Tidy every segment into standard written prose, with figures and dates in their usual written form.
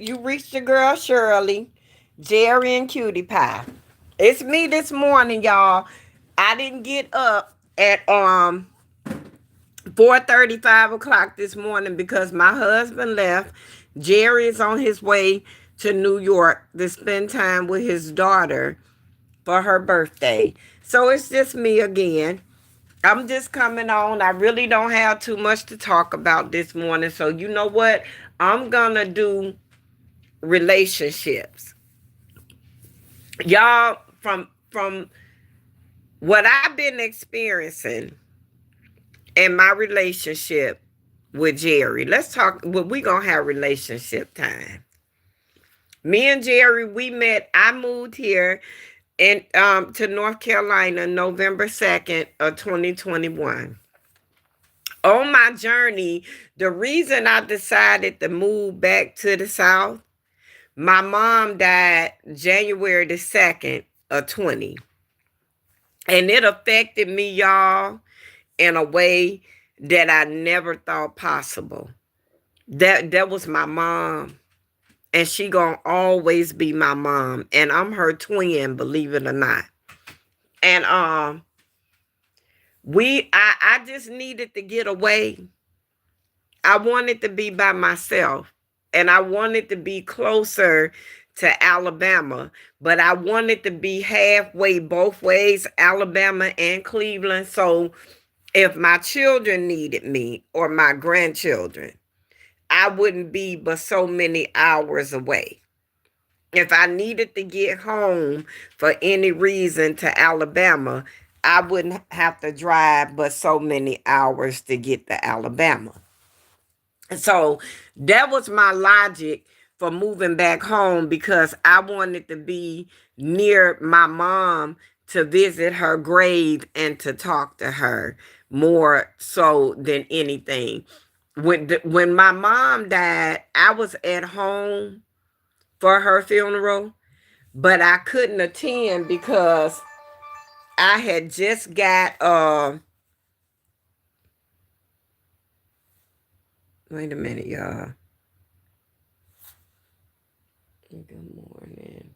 You reached the girl Shirley, Gerry, and Cutie Pie. It's me this morning, y'all. I didn't get up at 4:30, 5 o'clock this morning because my husband left. Gerry is on his way to New York to spend time with his daughter for her birthday. So it's just me again. I'm just coming on. I really don't have too much to talk about this morning. So you know what? I'm gonna do relationships. Y'all, from what I've been experiencing in my relationship with Gerry. Let's talk. Well, we gonna have relationship time. Me and Gerry, we met. I moved here in to North Carolina November 2nd of 2021. On my journey, the reason I decided to move back to the South, my mom died January 2nd of 20. And it affected me, y'all, in a way that I never thought possible. That was my mom. And she gonna always be my mom. And I'm her twin, believe it or not. And I just needed to get away. I wanted to be by myself. And I wanted to be closer to Alabama. But I wanted to be halfway both ways, Alabama and Cleveland. So if my children needed me or my grandchildren, I wouldn't be but so many hours away. If I needed to get home for any reason to Alabama, I wouldn't have to drive but so many hours to get to Alabama. So that was my logic for moving back home because I wanted to be near my mom to visit her grave and to talk to her more so than anything. When my mom died, I was at home for her funeral, but I couldn't attend because I had just got wait a minute, y'all. Good morning.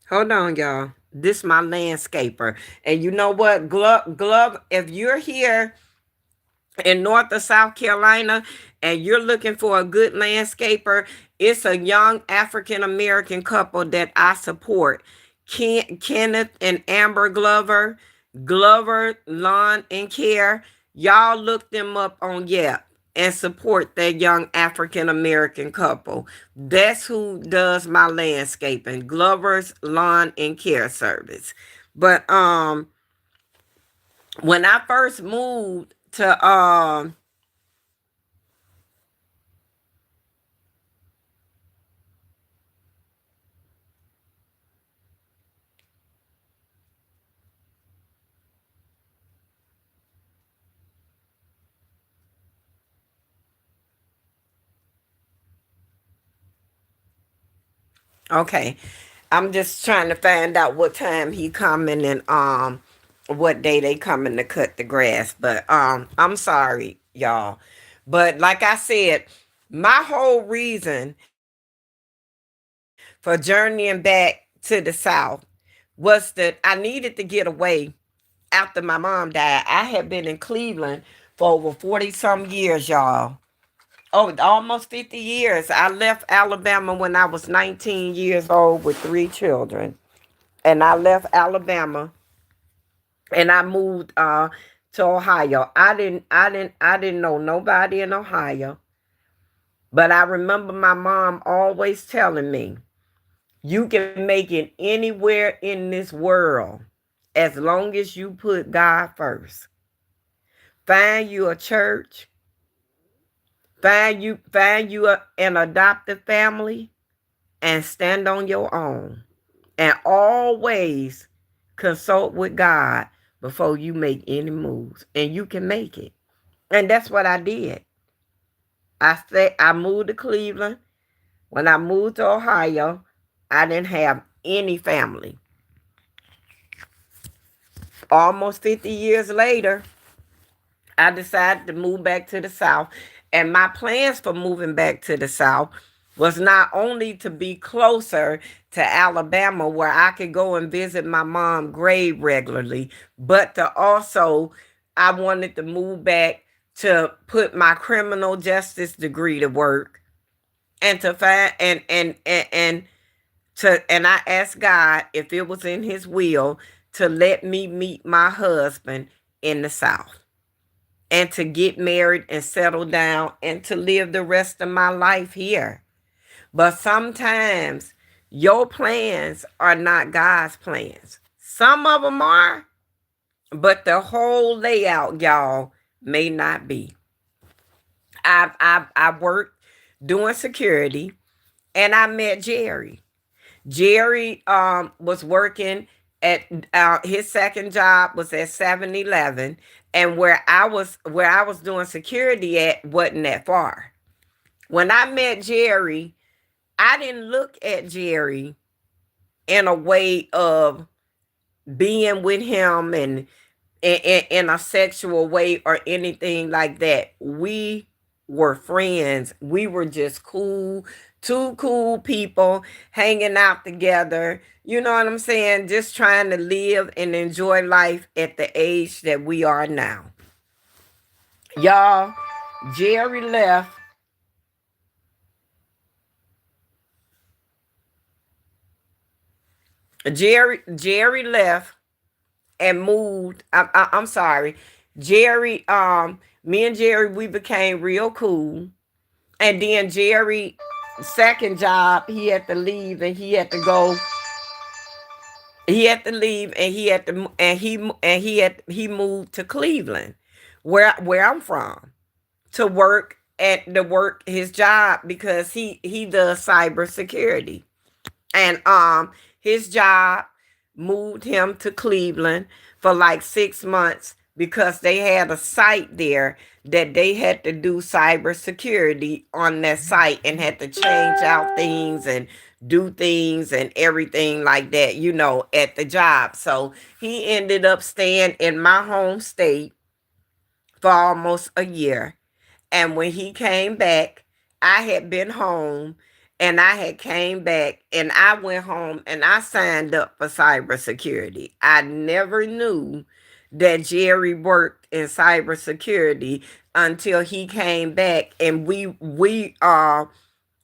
Hold on, y'all. This my landscaper. And you know what? Glove, if you're here in North or South Carolina and you're looking for a good landscaper, it's a young African American couple that I support. Kenneth and Amber Glover, Glover Lawn and Care. Y'all look them up on Yelp and support that young African American couple. That's who does my landscaping. Glover's Lawn and Care Service. But when I first moved to okay, I'm just trying to find out what time he coming and what day they coming to cut the grass. But I'm sorry, y'all. But like I said, my whole reason for journeying back to the South was that I needed to get away after my mom died. I had been in Cleveland for over 40 some years, y'all. Oh, almost 50 years. I left Alabama when I was 19 years old with 3 children. And I left Alabama and I moved to Ohio. I didn't know nobody in Ohio. But I remember my mom always telling me, you can make it anywhere in this world as long as you put God first. Find you a church, find you an adopted family and stand on your own. And always Consult with God before you make any moves, and you can make it. And that's what I did. I moved to Cleveland. When I moved to Ohio, I didn't have any family. Almost 50 years later, I decided to move back to the South. And my plans for moving back to the South was not only to be closer to Alabama where I could go and visit my mom's grave regularly, but to also, I wanted to move back to put my criminal justice degree to work and to find and I asked God if it was in his will to let me meet my husband in the South and to get married and settle down and to live the rest of my life here. But sometimes your plans are not God's plans. Some of them are, but the whole layout, y'all, may not be. I worked doing security and I met Gerry. Gerry was working at his second job was at 7-Eleven, and where I was doing security at wasn't that far. When I met Gerry, I didn't look at Gerry in a way of being with him and in a sexual way or anything like that. We were friends. We were just cool, two cool people hanging out together. You know what I'm saying? Just trying to live and enjoy life at the age that we are now. Y'all, Gerry left. Gerry left and moved. I'm sorry. Gerry, me and Gerry, we became real cool. And then Gerry, second job, he had to leave and he had to go. He had to leave and he had to he moved to Cleveland, where I'm from, to work his job because he does cybersecurity. And his job moved him to Cleveland for like 6 months because they had a site there that they had to do cybersecurity on that site and had to change out things and do things and everything like that, at the job. So he ended up staying in my home state for almost a year. And when he came back, I had been home and I had came back and I went home and I signed up for cybersecurity. I never knew that Gerry worked in cybersecurity until he came back and we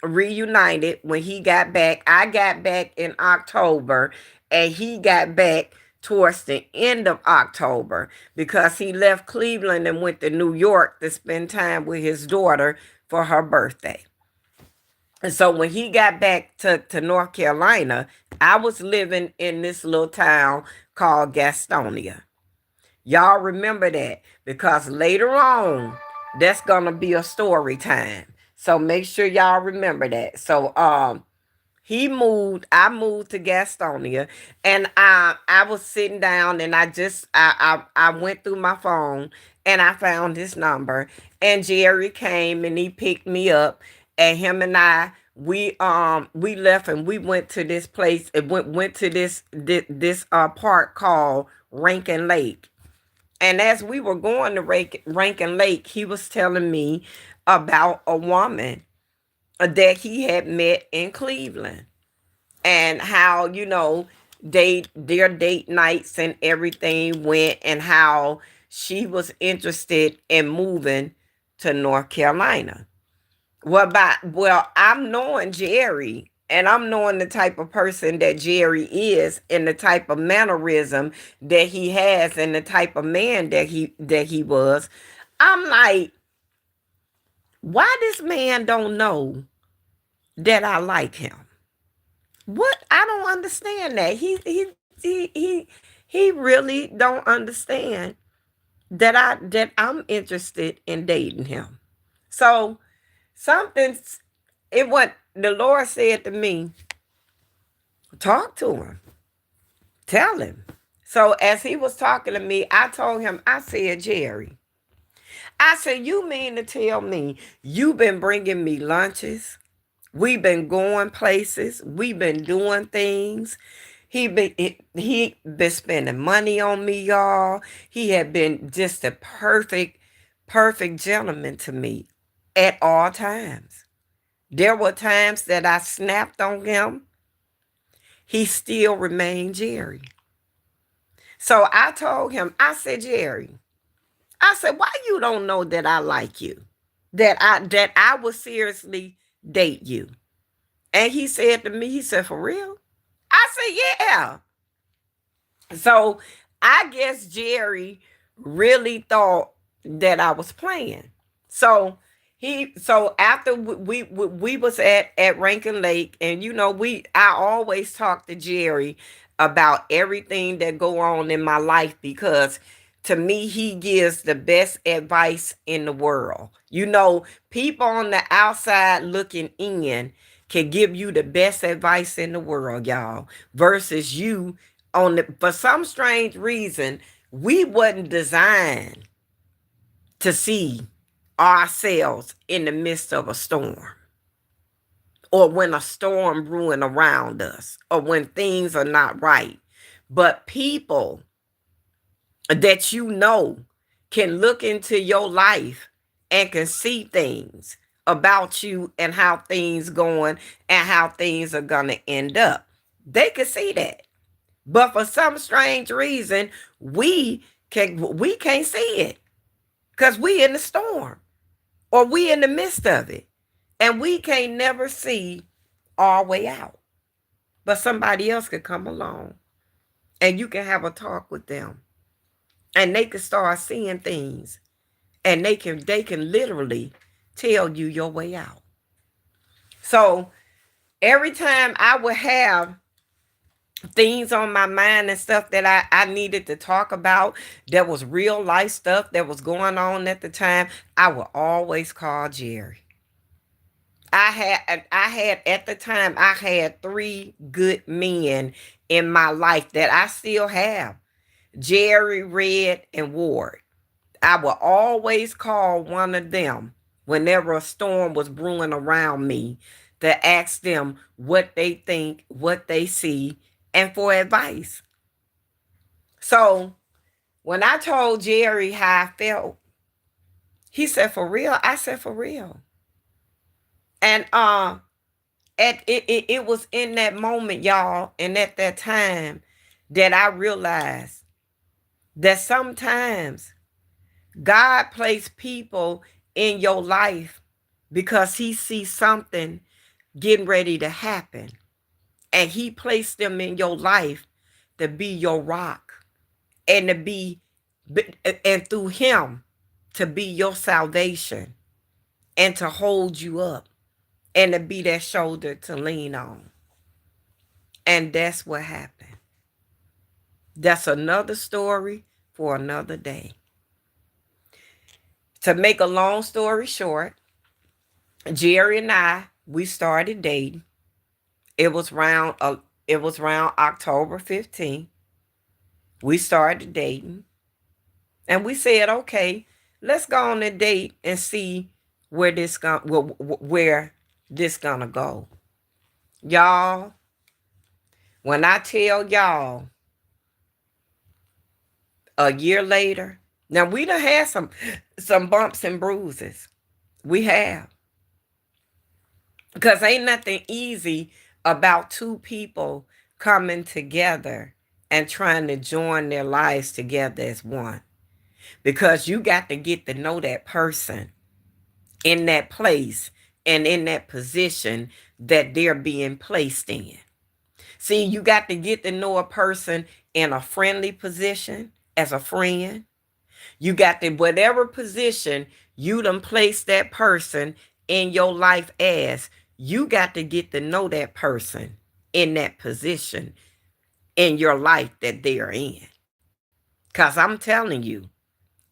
reunited when he got back. I got back in October and he got back towards the end of October because he left Cleveland and went to New York to spend time with his daughter for her birthday. And so when he got back to North Carolina, I was living in this little town called Gastonia. Y'all remember that because later on, that's going to be a story time. So make sure y'all remember that. So I moved to Gastonia and I was sitting down and I went through my phone and I found his number and Gerry came and he picked me up and him and I we left and we went to this place and went to this park called Rankin Lake. And as we were going to Rankin Lake, he was telling me about a woman that he had met in Cleveland and how, their date nights and everything went and how she was interested in moving to North Carolina. I'm knowing Gerry and I'm knowing the type of person that Gerry is and the type of mannerism that he has and the type of man that he was. I'm like, why this man don't know that I like him? What? I don't understand that. He really don't understand that I'm interested in dating him. So something's it what the Lord said to me, talk to him. Tell him. So as he was talking to me, I told him, I said, Gerry, I said, you mean to tell me you've been bringing me lunches? We've been going places. We've been doing things. He been spending money on me, y'all. He had been just a perfect gentleman to me at all times. There were times that I snapped on him. He still remained Gerry. So I told him, I said, Gerry, I said, why you don't know that I like you? That I would seriously date you. And he said to me, he said, for real? I said, yeah. So I guess Gerry really thought that I was playing. So so after we was at Rankin Lake, and I always talk to Gerry about everything that go on in my life, because to me he gives the best advice in the world. People on the outside looking in can give you the best advice in the world, y'all, versus you for some strange reason, we wasn't designed to see ourselves in the midst of a storm, or when a storm brewing around us, or when things are not right. But people that can look into your life and can see things about you and how things going and how things are gonna end up. They can see that. But for some strange reason, we can't see it, because we in the storm, or we in the midst of it. And we can't never see our way out. But somebody else could come along and you can have a talk with them, and they can start seeing things, and they can literally tell you your way out. So every time I would have things on my mind and stuff that I needed to talk about, that was real life stuff that was going on at the time, I would always call Gerry. I had at the time, I had three good men in my life that I still have: Gerry, Red, and Ward. I would always call one of them whenever a storm was brewing around me, to ask them what they think, what they see, and for advice. So when I told Gerry how I felt, he said, for real? I said, for real. And it was in that moment, y'all, and at that time, that I realized that sometimes God placed people in your life because he sees something getting ready to happen. And he placed them in your life to be your rock, and and through him to be your salvation, and to hold you up, and to be that shoulder to lean on. And that's what happened. That's another story for another day. To make a long story short, Gerry and we started dating. It was around October 15th. We started dating, and we said, okay, let's go on a date and see where this gonna go. Y'all, when I tell y'all, a year later, now we done had some bumps and bruises. We have. Because ain't nothing easy about two people coming together and trying to join their lives together as one. Because you got to get to know that person in that place and in that position that they're being placed in. See, you got to get to know a person in a friendly position as a friend. You got to, whatever position you done place that person in your life as, you got to get to know that person in that position in your life that they're in. Because I'm telling you,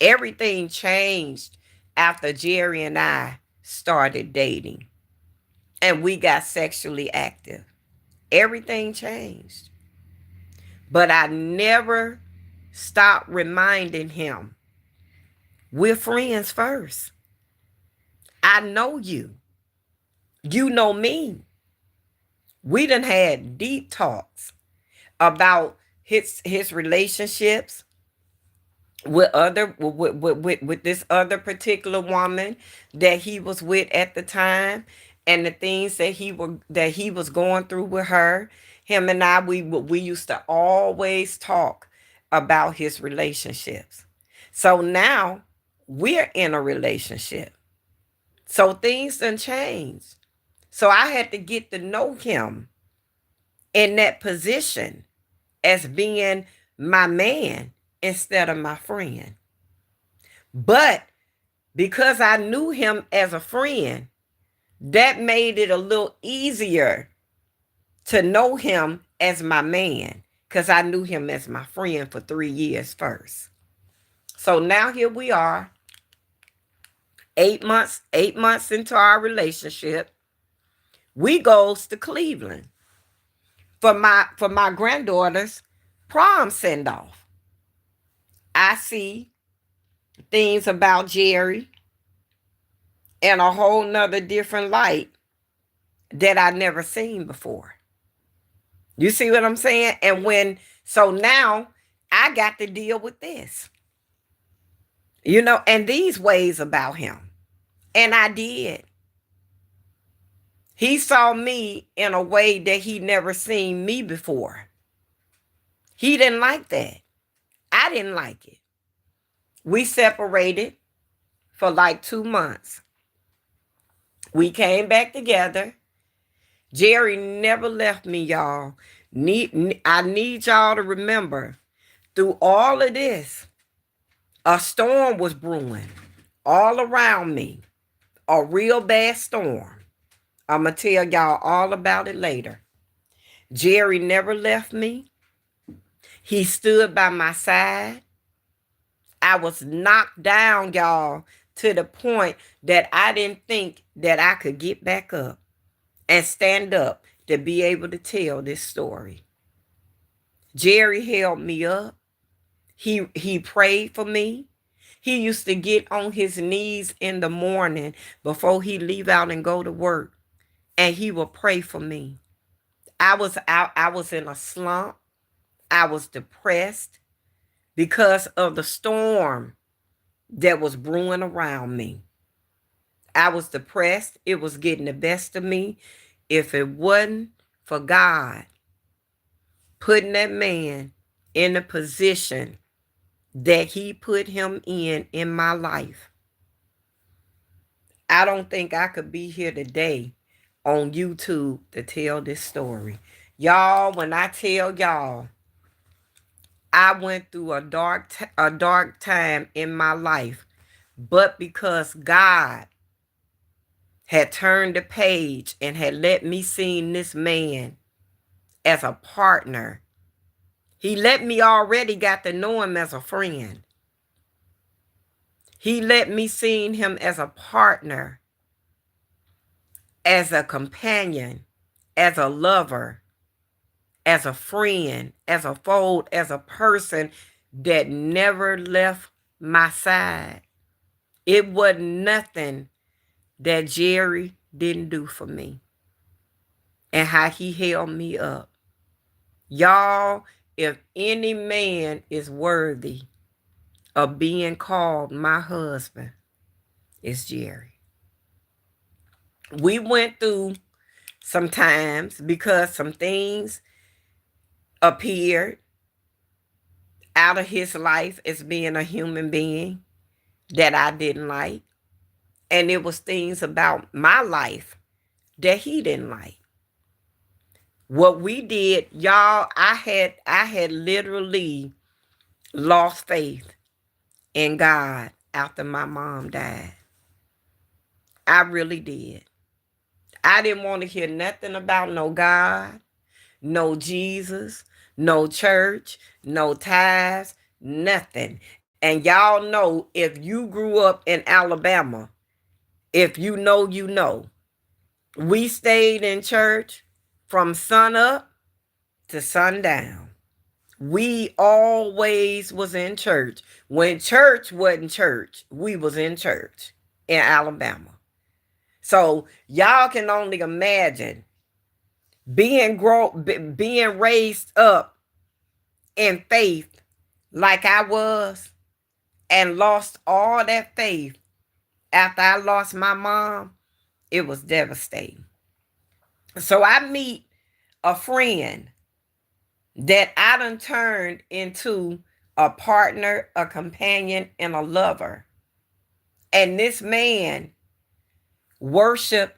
everything changed after Gerry and I started dating and we got sexually active. Everything changed. But I never Stop reminding him, we're friends first. I know you. You know me. We done had deep talks about his relationships with other with this other particular woman that he was with at the time, and the things that he was going through with her. Him and I, we used to always talk about his relationships. So now we're in a relationship, so things done changed. So I had to get to know him in that position as being my man instead of my friend. But because I knew him as a friend, that made it a little easier to know him as my man, because I knew him as my friend for 3 years first. So now here we are, 8 months into our relationship. We goes to Cleveland for my granddaughter's prom send off. I see things about Gerry in a whole nother different light that I never seen before. You see what I'm saying? So now I got to deal with this, and these ways about him. And I did. He saw me in a way that he never seen me before. He didn't like that. I didn't like it. We separated for like 2 months. We came back together. Gerry never left me, y'all. I need y'all to remember, through all of this, a storm was brewing all around me. A real bad storm. I'm going to tell y'all all about it later. Gerry never left me. He stood by my side. I was knocked down, y'all, to the point that I didn't think that I could get back up and stand up to be able to tell this story. Gerry held me up. He prayed for me. He used to get on his knees in the morning before he leave out and go to work, and he would pray for me. I was out. I was in a slump. I was depressed because of the storm that was brewing around me. I was depressed. It was getting the best of me. If it wasn't for God putting that man in the position that he put him in my life, I don't think I could be here today on YouTube to tell this story. Y'all, when I tell y'all, I went through a dark time in my life, but because God had turned the page and had let me see this man as a partner. He let me already got to know him as a friend. He let me see him as a partner, as a companion, as a lover, as a friend, as a fold, as a person that never left my side. It wasn't nothing that Gerry didn't do for me, and how he held me up. Y'all, if any man is worthy of being called my husband, it's Gerry. We went through some times because some things appeared out of his life as being a human being that I didn't like. And it was things about my life that he didn't like. What we did, y'all, I had literally lost faith in God after my mom died. I really did. I didn't want to hear nothing about no God, no Jesus, no church, no tithes, nothing. And y'all know, if you grew up in Alabama, if you know, you know. We stayed in church from sun up to sundown. We always was in church. When church wasn't church, we was in church in Alabama. So y'all can only imagine being raised up in faith like I was and lost all that faith after I lost my mom. It was devastating. So I meet a friend that I done turned into a partner, a companion, and a lover. And this man worshiped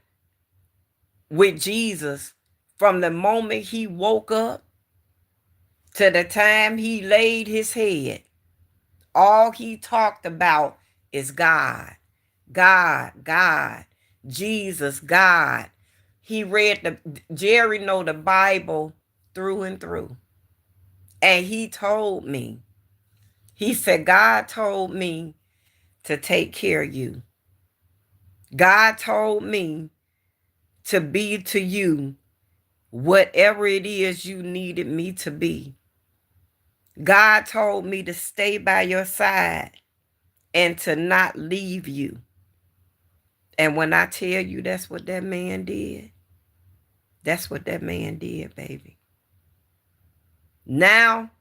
with Jesus from the moment he woke up to the time he laid his head. All he talked about is God, God, God, Jesus, God. He read Gerry know the Bible through and through. And he told me, he said, God told me to take care of you. God told me to be to you whatever it is you needed me to be. God told me to stay by your side and to not leave you. And when I tell you that's what that man did, that's what that man did, baby. Now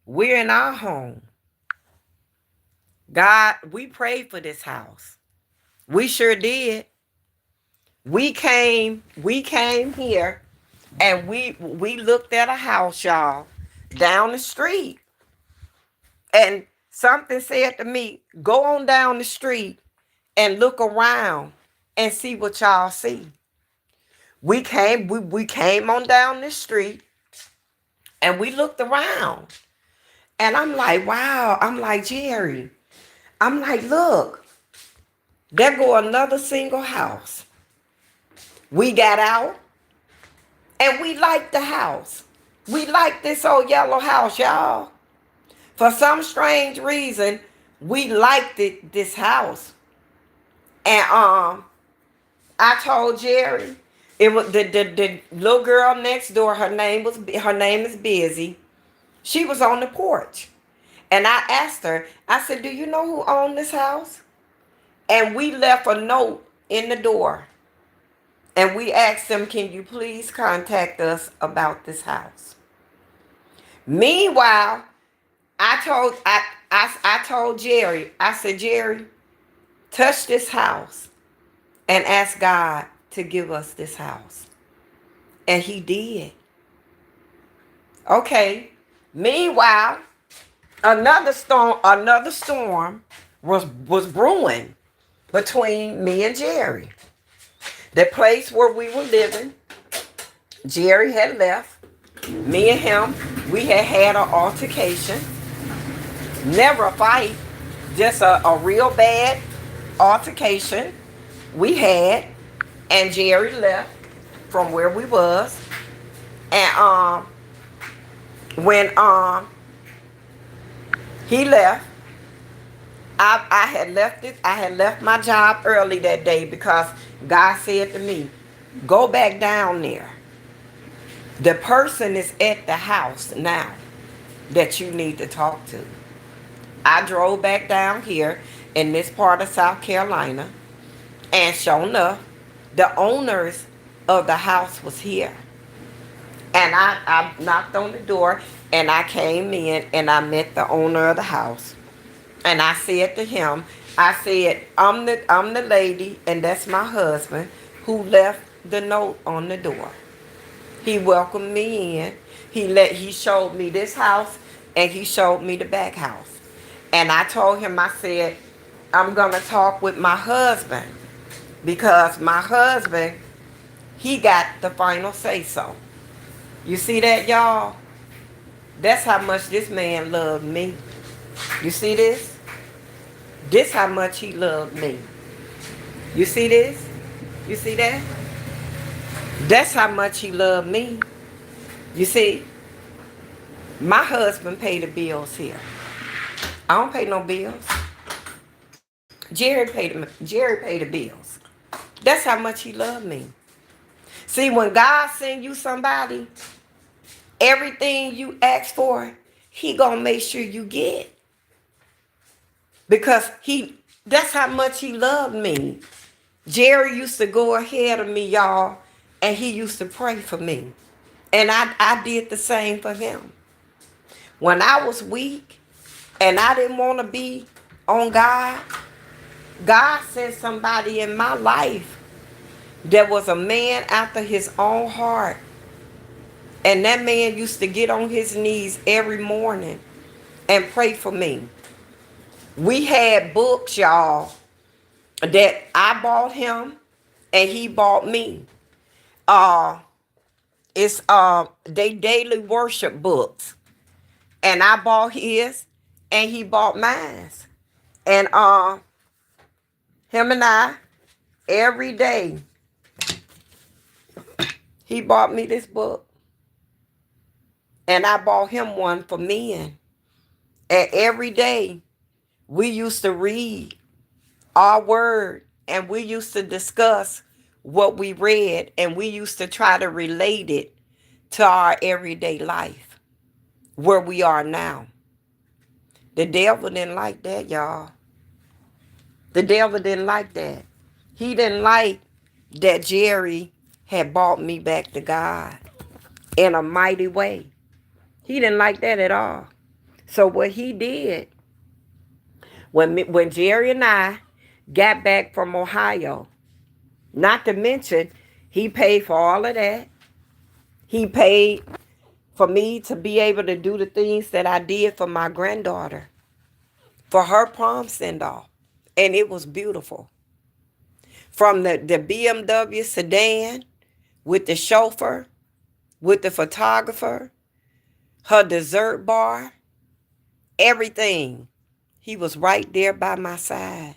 we're in our home. God, we prayed for this house. We sure did. We came here and we looked at a house, y'all, down the street. And something said to me, go on down the street and look around and see what y'all see. We came on down the street and we looked around. And I'm like, wow. I'm like, Gerry. I'm like, look, there go another single house. We got out and we liked the house. We liked this old yellow house, y'all. For some strange reason, we liked this house. And I told Gerry, it was the little girl next door, her name is Busy. She was on the porch. And I asked her, I said, do you know who owned this house? And we left a note in the door. And we asked them, can you please contact us about this house? Meanwhile, I told Gerry, I said, Gerry, touch this house and ask God to give us this house. And he did. Okay. Meanwhile, another storm was brewing between me and Gerry. The place where we were living, Gerry had left. Me and him, we had an altercation. Never a fight, just a real bad altercation we had. And Gerry left from where we was. And when he left, I had left it. I had left my job early that day because God said to me, go back down there. The person is at the house now that you need to talk to. I drove back down here in this part of South Carolina, and sure enough, the owners of the house was here. And I knocked on the door, and I came in, and I met the owner of the house. And I said to him, I said, I'm the lady, and that's my husband, who left the note on the door. He welcomed me in. He showed me this house, and he showed me the back house. And I told him, I said, I'm going to talk with my husband because my husband, he got the final say so. You see that, y'all? That's how much this man loved me. You see this? This how much he loved me. You see this? You see that? That's how much he loved me. You see? My husband paid the bills here. I don't pay no bills. Gerry paid the bills. That's how much he loved me. See, when God send you somebody Everything you ask for, he gonna make sure you get. Because that's how much he loved me. Gerry used to go ahead of me, y'all, and he used to pray for me. And I did the same for him. When I was weak and I didn't want to be on God, God sent somebody in my life that was a man after his own heart. And that man used to get on his knees every morning and pray for me. We had books, y'all, that I bought him and he bought me. Uh it's they daily worship books. And I bought his and he bought mine. And him and I every day he bought me this book. And I bought him one for men. And every day we used to read our word and we used to discuss what we read and we used to try to relate it to our everyday life where we are now. The devil didn't like that, y'all. The devil didn't like that. He didn't like that Gerry had brought me back to God in a mighty way. He didn't like that at all. So what he did, when Gerry and I got back from Ohio, not to mention, he paid for all of that. He paid for me to be able to do the things that I did for my granddaughter, for her prom send-off. And it was beautiful. From the BMW sedan with the chauffeur, with the photographer, her dessert bar, everything. He was right there by my side.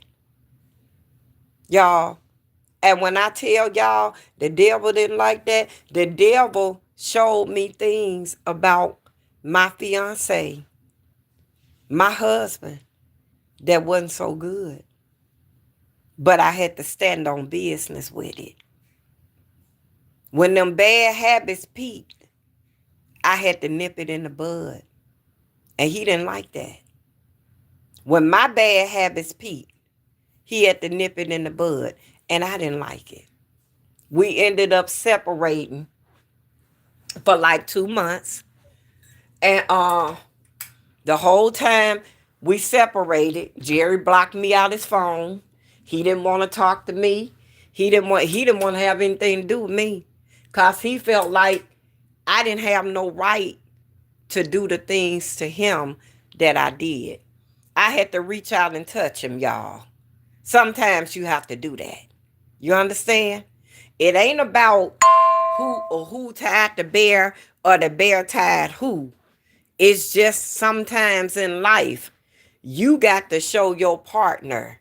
Y'all, and when I tell y'all the devil didn't like that, the devil showed me things about my fiance, my husband, that wasn't so good. But I had to stand on business with it. When them bad habits peaked, I had to nip it in the bud. And he didn't like that. When my bad habits peaked, he had to nip it in the bud. And I didn't like it. We ended up separating for like 2 months. And the whole time we separated, Gerry blocked me out his phone. He didn't want to talk to me. He didn't want to have anything to do with me. Because he felt like I didn't have no right to do the things to him that I did. I had to reach out and touch him, y'all. Sometimes you have to do that. You understand? It ain't about who tied the bear or the bear tied who. It's just sometimes in life, you got to show your partner.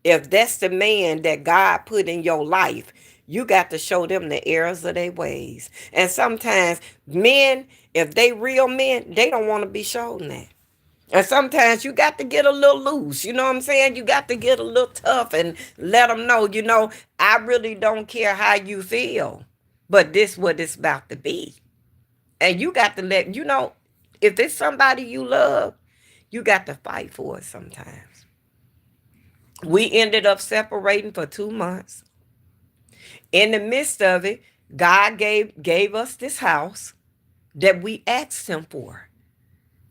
If that's the man that God put in your life, you got to show them the errors of their ways. And sometimes men, if they real men, they don't want to be shown that. And sometimes you got to get a little loose. You know what I'm saying? You got to get a little tough and let them know, I really don't care how you feel. But this what it's about to be. And you got to if it's somebody you love, you got to fight for it sometimes. We ended up separating for 2 months. In the midst of it, God gave us this house that we asked him for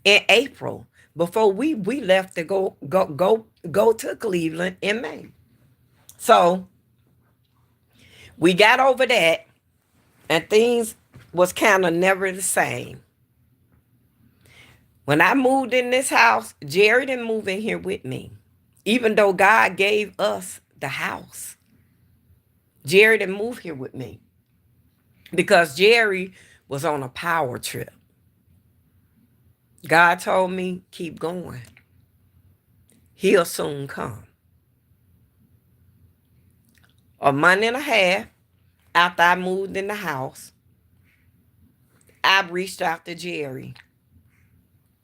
in April before we left to go to Cleveland in May. So we got over that and things was kind of never the same. When I moved in this house, Gerry didn't move in here with me. Even though God gave us the house, Gerry didn't move here with me because Gerry was on a power trip. God told me, keep going. He'll soon come. A month and a half after I moved in the house, I reached out to Gerry.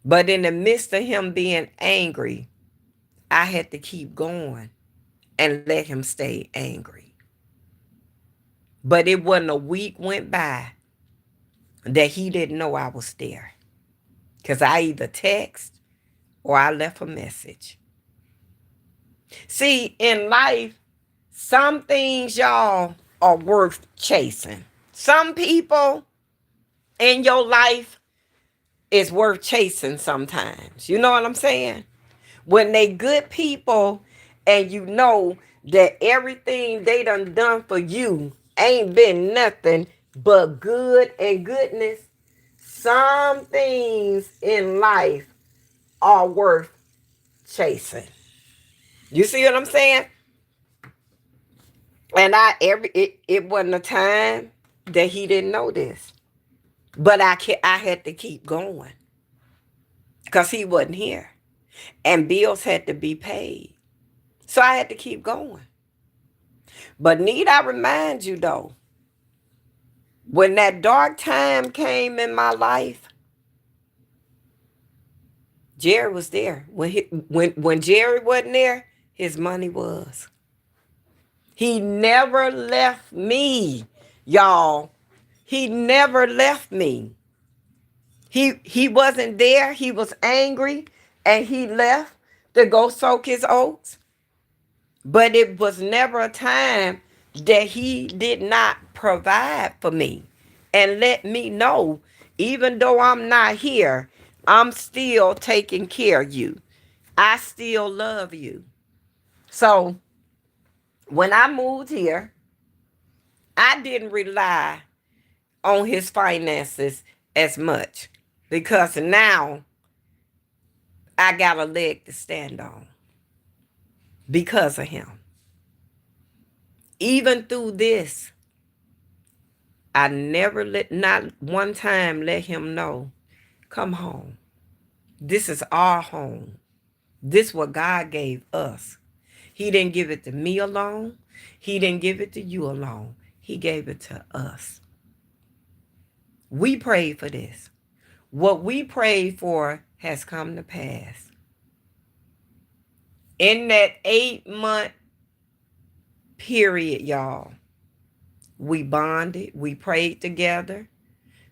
But in the midst of him being angry, I had to keep going and let him stay angry. But it wasn't a week went by that he didn't know I was there. Because I either text or I left a message. See, in life, some things, y'all, are worth chasing. Some people in your life is worth chasing sometimes. You know what I'm saying? When they good people and you know that everything they done for you ain't been nothing but good and goodness, some things in life are worth chasing. You see what I'm saying? And it wasn't a time that he didn't know this. But I had to keep going because he wasn't here. And bills had to be paid. So I had to keep going. But need I remind you though, when that dark time came in my life, Gerry was there. When Gerry wasn't there, his money was. He never left me, y'all. He never left me. He wasn't there. He was angry and he left to go soak his oats. But it was never a time that he did not provide for me and let me know, even though I'm not here, I'm still taking care of you. I still love you. So when I moved here, I didn't rely on his finances as much because now I got a leg to stand on because of him. Even through this, I never not one time let him know, come home. This is our home. This is what God gave us. He didn't give it to me alone. He didn't give it to you alone. He gave it to us. We prayed for this. What we prayed for has come to pass. In that 8-month period, y'all, we bonded, we prayed together,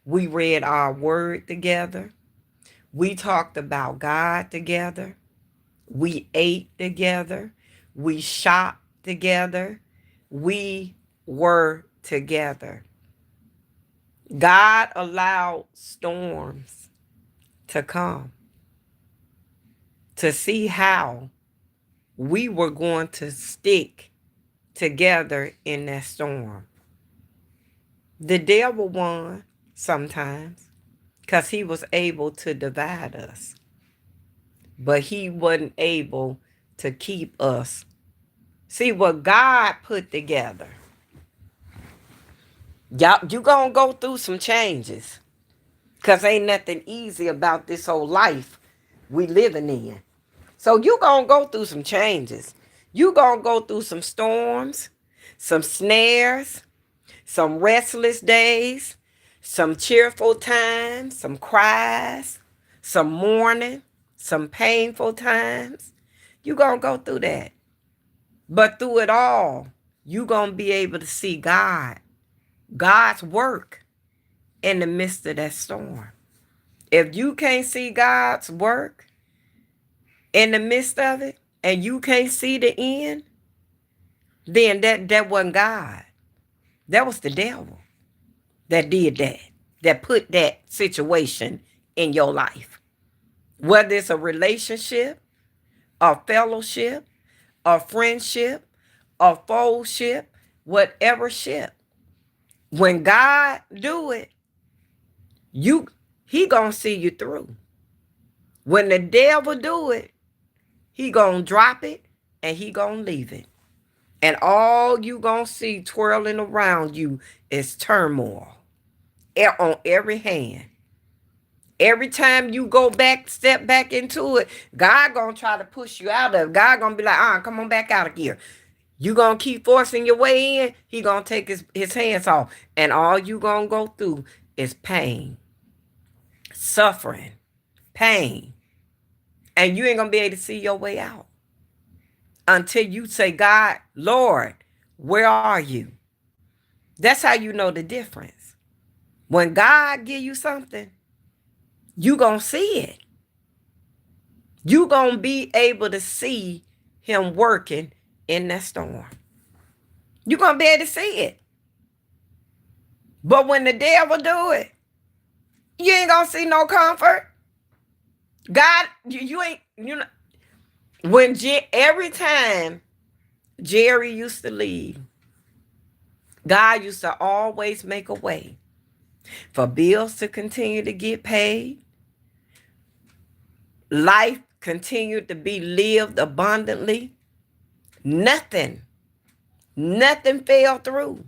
we read our word together, we talked about God together, we ate together, we shopped together, we were together. God allowed storms to come to see how we were going to stick together in that storm. The devil won sometimes because he was able to divide us, but he wasn't able to keep us. See what God put together. Y'all, you gonna go through some changes because ain't nothing easy about this whole life we living in. So you gonna go through some changes. You gonna go through some storms, some snares, some restless days, some cheerful times, some cries, some mourning, some painful times. You gonna go through that. But through it all, you gonna be able to see God's work in the midst of that storm. If you can't see God's work in the midst of it, and you can't see the end, then that wasn't God. That was the devil that did that, that put that situation in your life. Whether it's a relationship, a fellowship, a friendship, a foeship, whatever ship. When God do it, he gonna see you through. When the devil do it, he gonna drop it and he gonna leave it. And all you gonna see twirling around you is turmoil on every hand. Every time you go back, step back into it, God gonna try to push you out of it. God gonna be like, come on back out of here. You gonna keep forcing your way in, he gonna take his hands off. And all you gonna go through is pain, suffering, pain. And you ain't gonna be able to see your way out until you say, God, Lord, where are you? That's how you know the difference. When God give you something, you going to see it. You going to be able to see him working in that storm. You going to be able to see it. But when the devil do it, you ain't going to see no comfort. God, you ain't, you know, every time Gerry used to leave, God used to always make a way for bills to continue to get paid. Life continued to be lived abundantly. Nothing fell through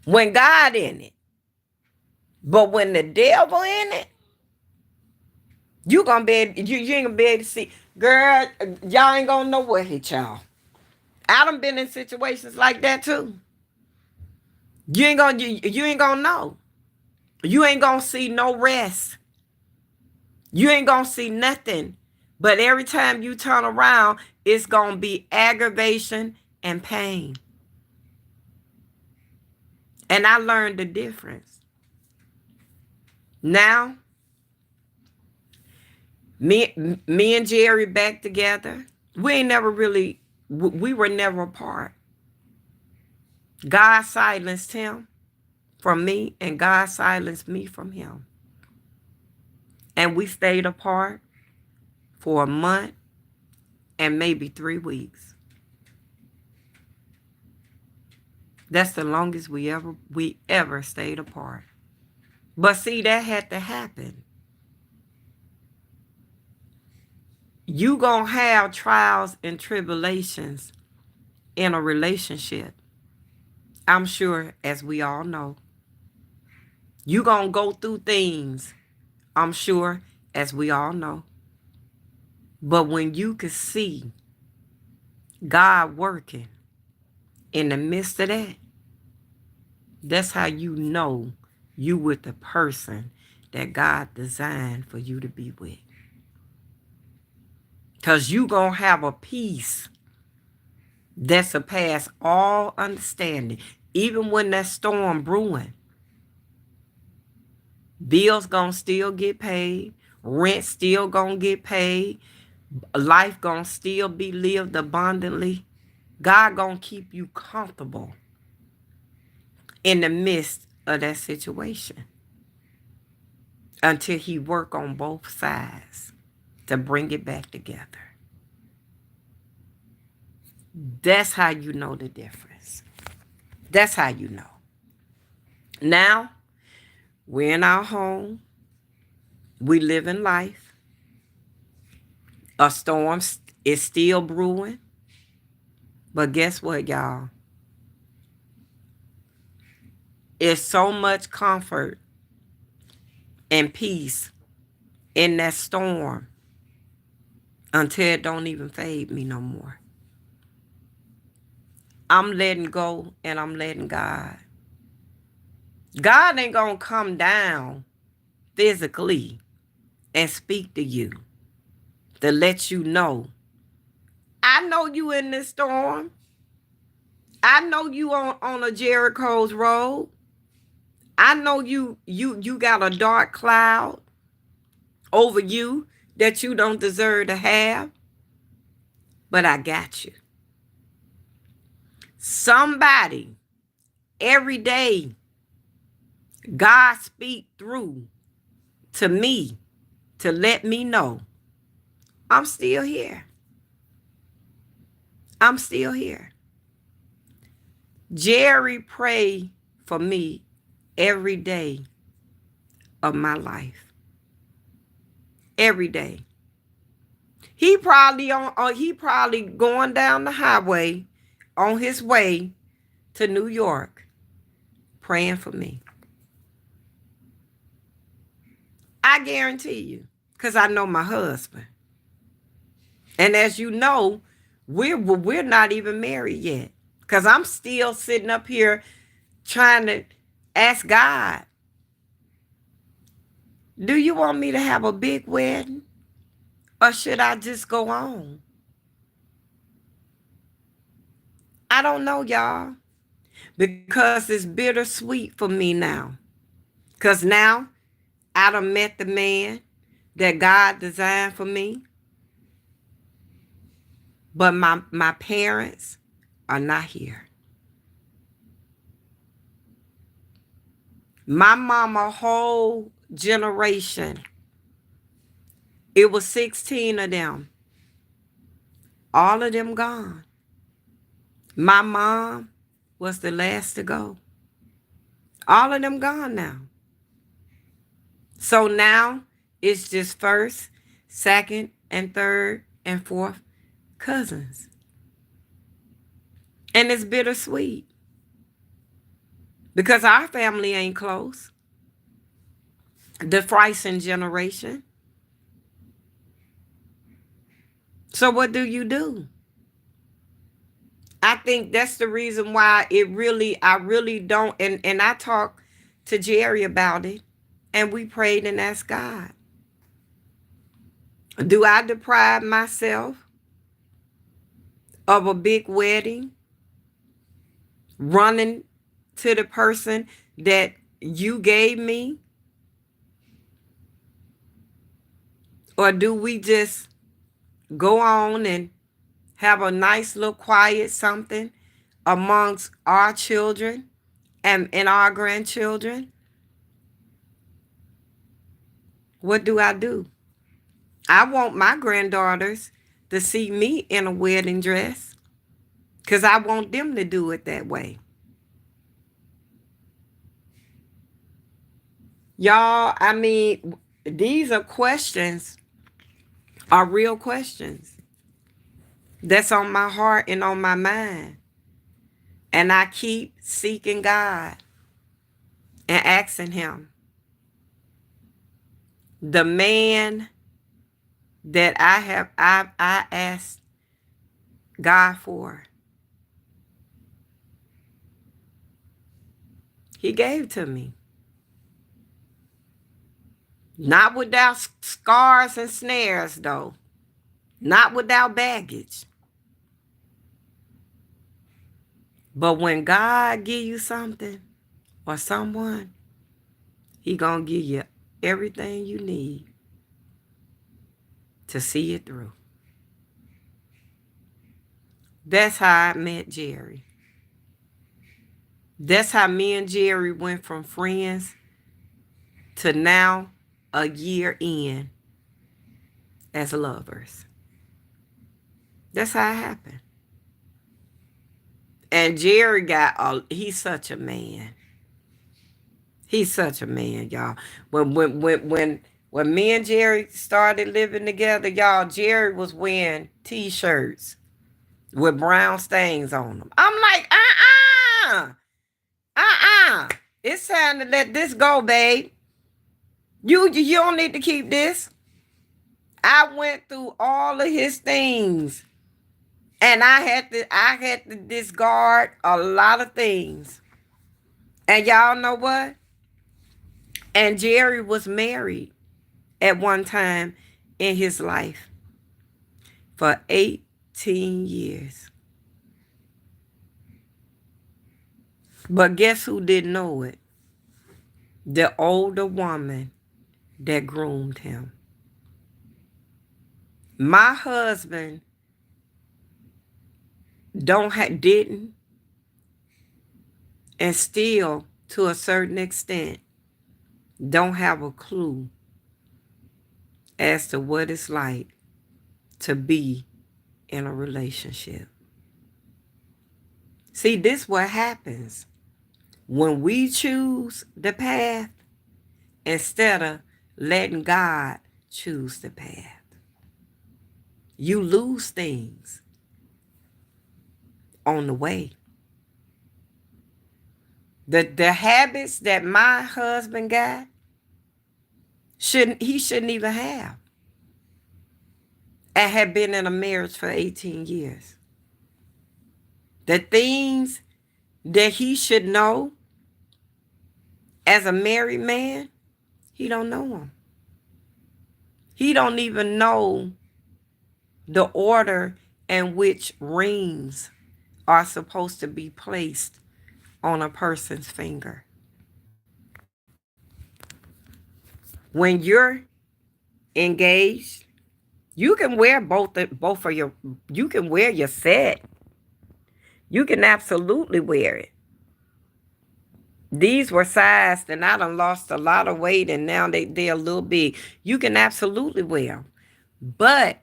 when God in it. But when the devil in it, you ain't gonna be able to see. Girl, y'all ain't gonna know what hit y'all. I done been in situations like that too. You ain't gonna know. You ain't gonna see no rest. You ain't gonna see nothing. But every time you turn around, it's gonna be aggravation and pain. And I learned the difference. Now, me and Gerry back together. We were never apart. God silenced him from me, and God silenced me from him. And we stayed apart for a month and maybe 3 weeks. That's the longest we ever stayed apart. But see, that had to happen. You gonna have trials and tribulations in a relationship. I'm sure, as we all know. You gonna go through things, I'm sure, as we all know. But when you can see God working in the midst of that, that's how you know you with the person that God designed for you to be with. Because you going to have a peace that surpasses all understanding. Even when that storm brewing, bills going to still get paid. Rent still going to get paid. Life going to still be lived abundantly. God going to keep you comfortable in the midst of that situation until he work on both sides to bring it back together. That's how you know the difference. That's how you know. Now, we're in our home. We live in life. A storm is still brewing. But guess what, y'all? It's so much comfort and peace in that storm until it don't even fade me no more. I'm letting go and I'm letting God. God ain't gonna come down physically and speak to you to let you know, I know you in this storm. I know you on a Jericho's road. I know you got a dark cloud over you that you don't deserve to have. But I got you. Somebody every day, God speak through to me to let me know I'm still here. I'm still here. Gerry pray for me every day of my life. Every day. He probably going down the highway on his way to New York praying for me. I guarantee you, because I know my husband. And as you know, we're not even married yet. Because I'm still sitting up here trying to ask God, do you want me to have a big wedding? Or should I just go on? I don't know, y'all. because it's bittersweet for me now. Because now I done met the man that God designed for me, but my parents are not here. My mama whole generation, it was 16 of them. All of them gone. My mom was the last to go. All of them gone now. So now it's just first, second, and third, and fourth cousins. And it's bittersweet because our family ain't close. The Friesen generation. So what do you do? I think that's the reason why I really don't, and I talked to Gerry about it, and we prayed and asked God, do I deprive myself of a big wedding, running to the person that you gave me? Or do we just go on and have a nice little quiet something amongst our children and our grandchildren? What do I do? I want my granddaughters to see me in a wedding dress because I want them to do it that way. Y'all, I mean, these are questions, are real questions that's on my heart and on my mind. And I keep seeking God and asking him, the man that I asked God for, he gave to me. Not without scars and snares, though. Not without baggage. But when God give you something or someone, he gonna give you everything you need to see it through. That's how I met Gerry. That's how me and Gerry went from friends to now a year in as lovers. That's how it happened. And Gerry he's such a man. He's such a man, y'all. When me and Gerry started living together, y'all, Gerry was wearing t-shirts with brown stains on them. I'm like, it's time to let this go, babe. You don't need to keep this. I went through all of his things. And I had to discard a lot of things. And y'all know what? And Gerry was married at one time in his life for 18 years. But guess who didn't know it? The older woman that groomed him. My husband didn't, and still, to a certain extent, don't have a clue as to what it's like to be in a relationship. See, this is what happens when we choose the path instead of letting God choose the path. You lose things on the way. The habits that my husband got, he shouldn't even have. And had been in a marriage for 18 years. The things that he should know as a married man, he don't know them. He don't even know the order in which rings are supposed to be placed on a person's finger. When you're engaged, you can wear both of your, you can wear your set. You can absolutely wear it. These were sized and I done lost a lot of weight and now they're a little big. You can absolutely wear them. But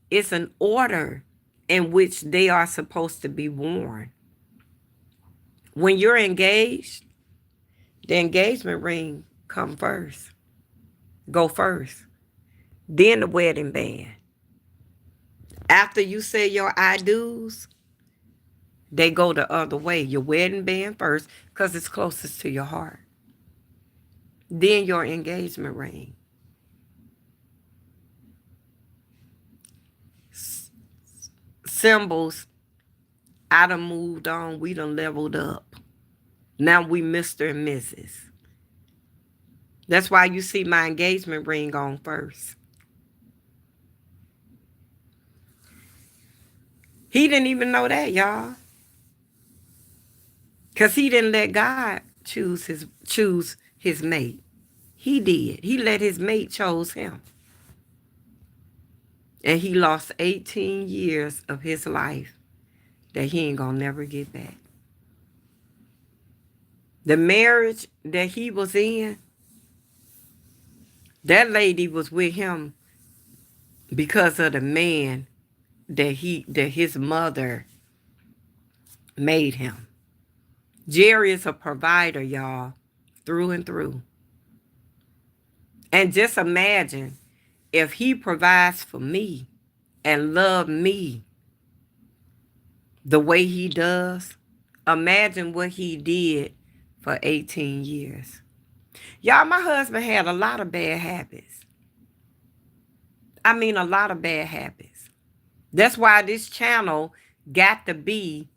it's an order in which they are supposed to be worn. When you're engaged, the engagement ring come first. Go first. Then the wedding band. After you say your I do's, they go the other way. Your wedding band first because it's closest to your heart. Then your engagement ring. Symbols, I done moved on. We done leveled up. Now we Mr. and Mrs. That's why you see my engagement ring on first. He didn't even know that, y'all. Because he didn't let God choose his mate. He did. He let his mate chose him. And he lost 18 years of his life that he ain't gonna never get back. The marriage that he was in, that lady was with him because of the man that his mother made him. Gerry is a provider, y'all, through and through. And just imagine if he provides for me and love me the way he does, imagine what he did for 18 years. Y'all, my husband had a lot of bad habits. I mean, a lot of bad habits. That's why this channel got to be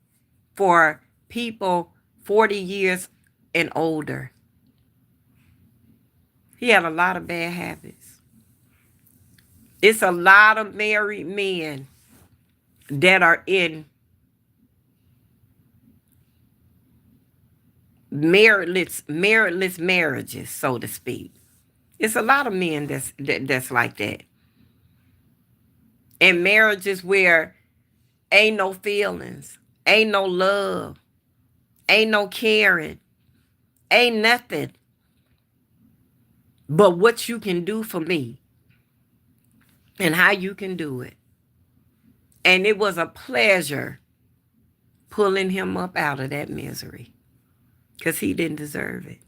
for people 40 years and older. He had a lot of bad habits. It's a lot of married men that are in meritless marriages, so to speak. It's a lot of men that's like that. In marriages where ain't no feelings, ain't no love, ain't no caring, ain't nothing but what you can do for me and how you can do it. And it was a pleasure pulling him up out of that misery because he didn't deserve it.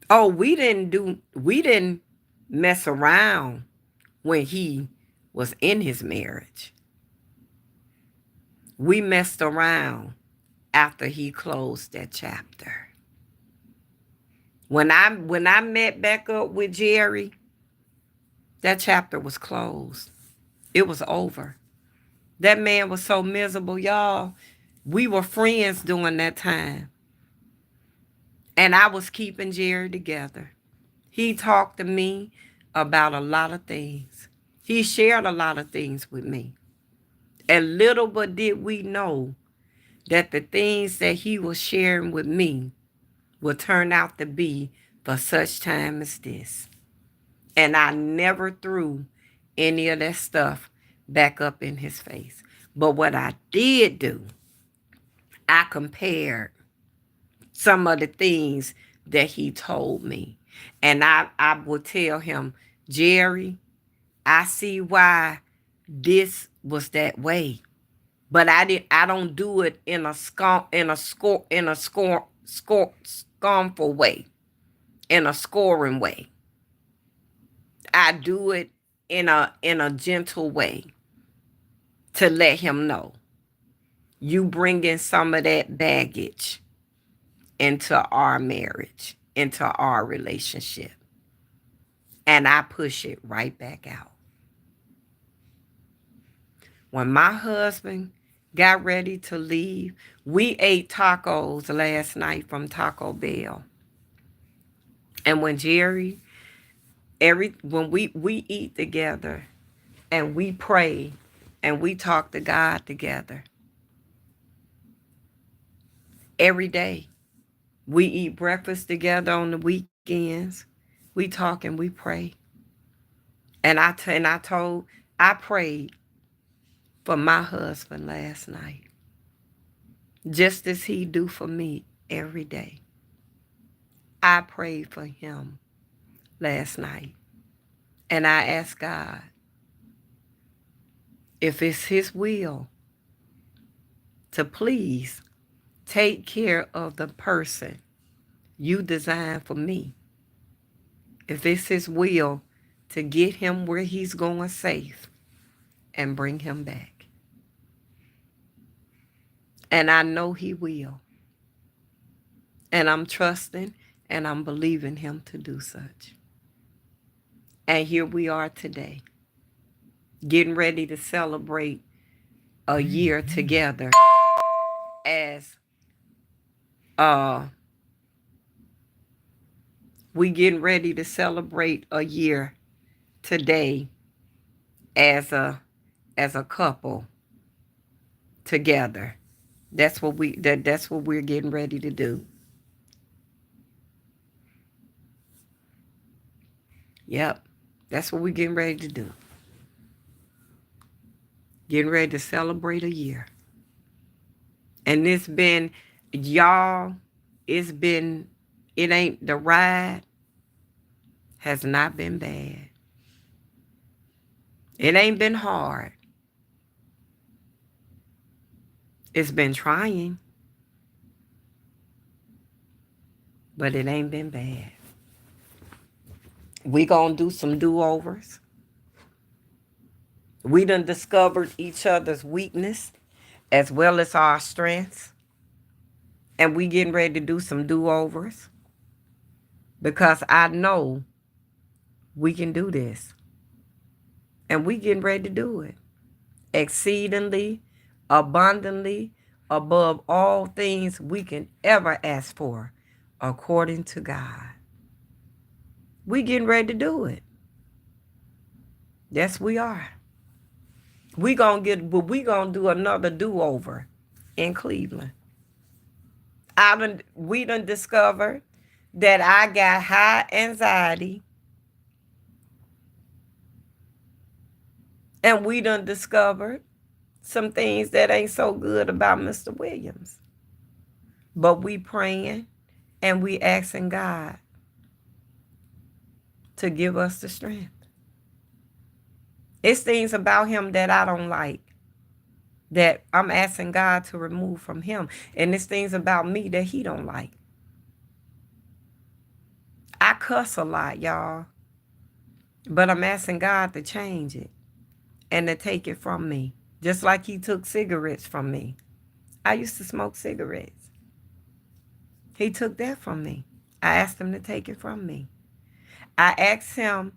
Oh, we didn't mess around when he was in his marriage. We messed around after he closed that chapter. When I met back up with Gerry, that chapter was closed. It was over. That man was so miserable, y'all. We were friends during that time. And I was keeping Gerry together. He talked to me about a lot of things. He shared a lot of things with me. And little but did we know that the things that he was sharing with me would turn out to be for such time as this. And I never threw any of that stuff back up in his face. But what I did do, I compared some of the things that he told me. And I would tell him, Gerry, I see why this was that way. But I don't do it in a scornful way, in a scoring way. I do it in a gentle way to let him know you bring in some of that baggage into our marriage, into our relationship. And I push it right back out. When my husband got ready to leave, we ate tacos last night from Taco Bell. And when Gerry, when we eat together and we pray and we talk to God together, every day. We eat breakfast together on the weekends. We talk and we pray. I prayed for my husband last night, just as he do for me every day. I prayed for him last night, and I asked God if it's his will to please take care of the person you designed for me. If it's his will to get him where he's going safe and bring him back. And I know he will. And I'm trusting and I'm believing him to do such. And here we are today, getting ready to celebrate a year together as we getting ready to celebrate a year today as a couple together. That's what we're getting ready to do. Yep. That's what we're getting ready to do. Getting ready to celebrate a year. And y'all, it ain't, the ride has not been bad. It ain't been hard. It's been trying, but it ain't been bad. We gonna do some do-overs. We done discovered each other's weakness as well as our strengths. And we getting ready to do some do-overs because I know we can do this. And we getting ready to do it. Exceedingly, abundantly, above all things we can ever ask for, according to God. We getting ready to do it. Yes, we are. We gonna do another do-over in Cleveland. We done discovered that I got high anxiety. And we done discovered some things that ain't so good about Mr. Williams. But we praying and we asking God to give us the strength. It's things about him that I don't like, that I'm asking God to remove from him. And it's things about me that he don't like. I cuss a lot, y'all. But I'm asking God to change it and to take it from me. Just like he took cigarettes from me. I used to smoke cigarettes. He took that from me. I asked him to take it from me. I asked him,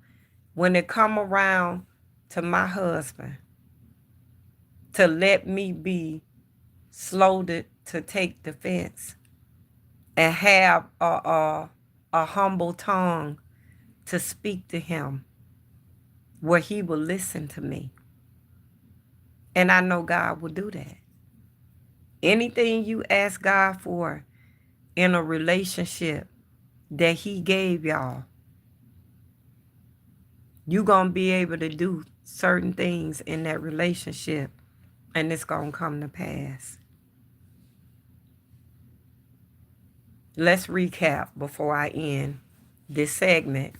when it come around to my husband, to let me be slow to take defense and have a humble tongue to speak to him where he will listen to me. And I know God will do that. Anything you ask God for in a relationship that he gave y'all, you're going to be able to do certain things in that relationship, and it's going to come to pass. Let's recap before I end this segment.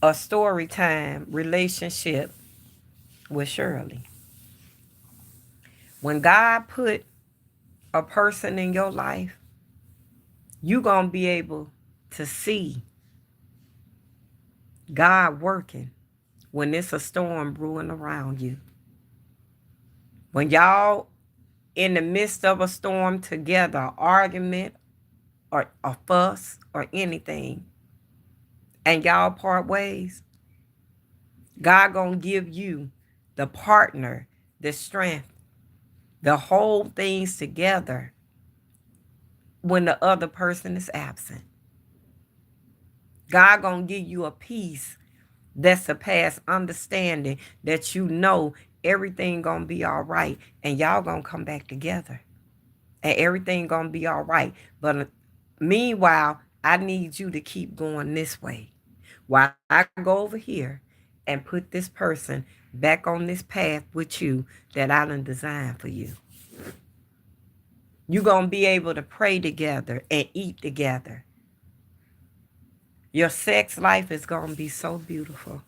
A story time relationship with Shirley. When God put a person in your life, you're going to be able to see God working when it's a storm brewing around you. When y'all in the midst of a storm together, argument or a fuss or anything, and y'all part ways, God gonna give you the partner, the strength, the whole things together when the other person is absent. God gonna give you a peace that surpasses understanding, that you know everything gonna be all right and y'all gonna come back together and everything gonna be all right. But meanwhile, I need you to keep going this way while I go over here and put this person back on this path with you that I done designed for you. You're gonna be able to pray together and eat together. Your sex life is gonna be so beautiful.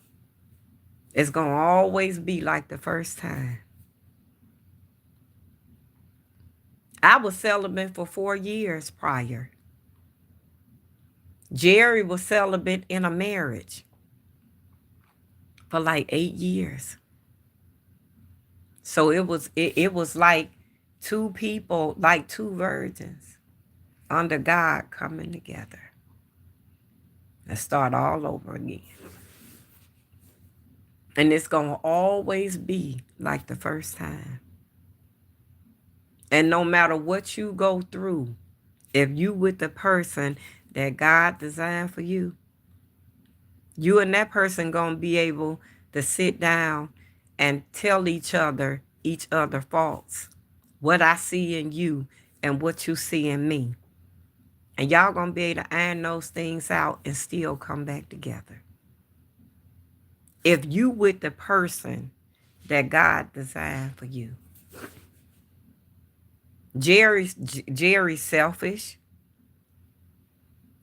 It's gonna always be like the first time. I was celibate for 4 years prior. Gerry was celibate in a marriage for like 8 years. So it was like two people, like two virgins under God coming together and start all over again. And it's gonna always be like the first time. And no matter what you go through, if you with the person that God designed for you, you and that person gonna be able to sit down and tell each other faults, what I see in you and what you see in me. And y'all gonna be able to iron those things out and still come back together. If you with the person that God designed for you. Gerry's selfish.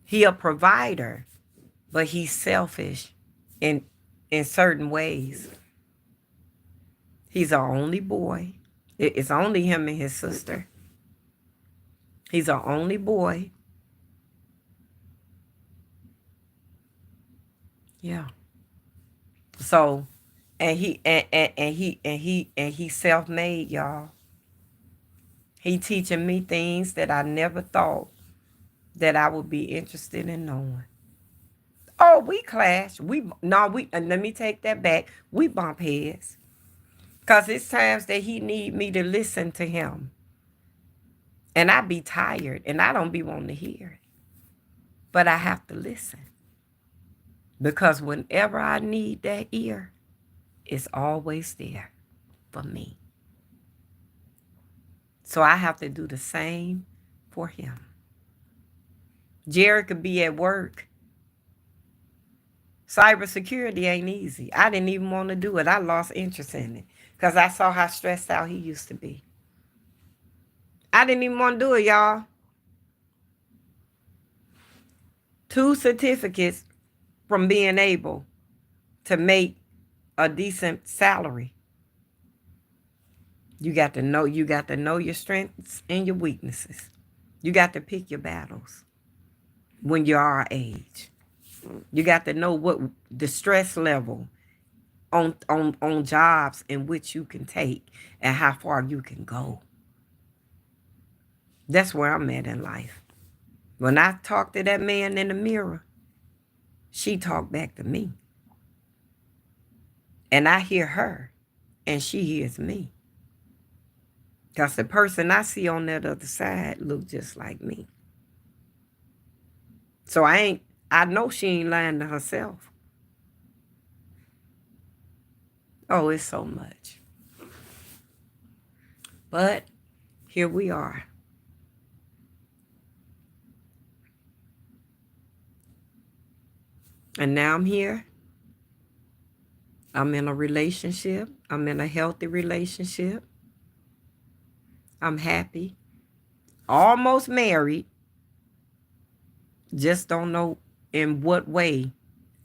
He a provider, but he's selfish in certain ways. He's our only boy. It's only him and his sister. He's our only boy. Yeah. So, and he's self-made, y'all. He teaching me things that I never thought that I would be interested in knowing. Oh, we clash. And let me take that back. We bump heads. Because it's times that he need me to listen to him. And I be tired and I don't be wanting to hear it. But I have to listen. Because whenever I need that ear, it's always there for me. So I have to do the same for him. Gerry could be at work. Cybersecurity ain't easy. I didn't even want to do it. I lost interest in it because I saw how stressed out he used to be. I didn't even want to do it, y'all. 2 certificates from being able to make a decent salary. You got to know your strengths and your weaknesses. You got to pick your battles when you're our age. You got to know what the stress level on jobs in which you can take and how far you can go. That's where I'm at in life. When I talk to that man in the mirror, she talked back to me. And I hear her and she hears me. Because the person I see on that other side look just like me. So I know she ain't lying to herself. Oh, it's so much. But here we are. And now I'm here. I'm in a relationship. I'm in a healthy relationship. I'm happy. Almost married. Just don't know in what way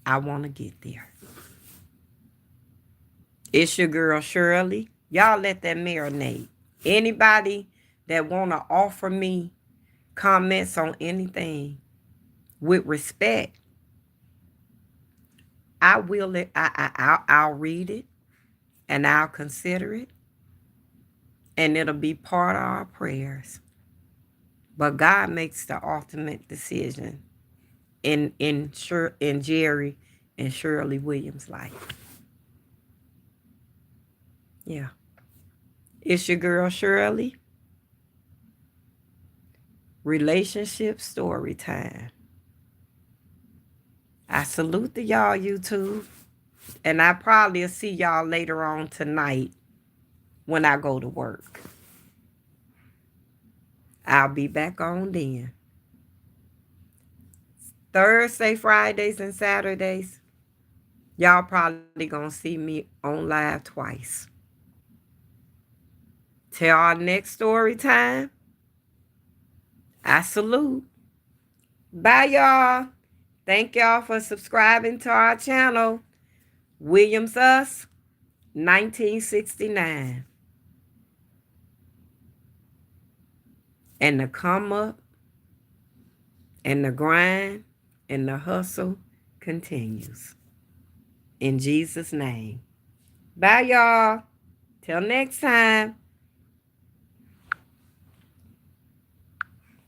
I want to get there. It's your girl Shirley. Y'all let that marinate. Anybody that want to offer me comments on anything with respect, I'll read it and I'll consider it, and it'll be part of our prayers. But God makes the ultimate decision in Gerry and Shirley Williams' life. Yeah. It's your girl Shirley. Relationship story time. I salute to y'all, YouTube. And I probably will see y'all later on tonight when I go to work. I'll be back on then. Thursday, Fridays, and Saturdays, y'all probably gonna see me on live twice. Till our next story time, I salute. Bye, y'all. Thank y'all for subscribing to our channel. Williams Us, 1969. And the come up and the grind and the hustle continues. In Jesus' name. Bye, y'all. Till next time.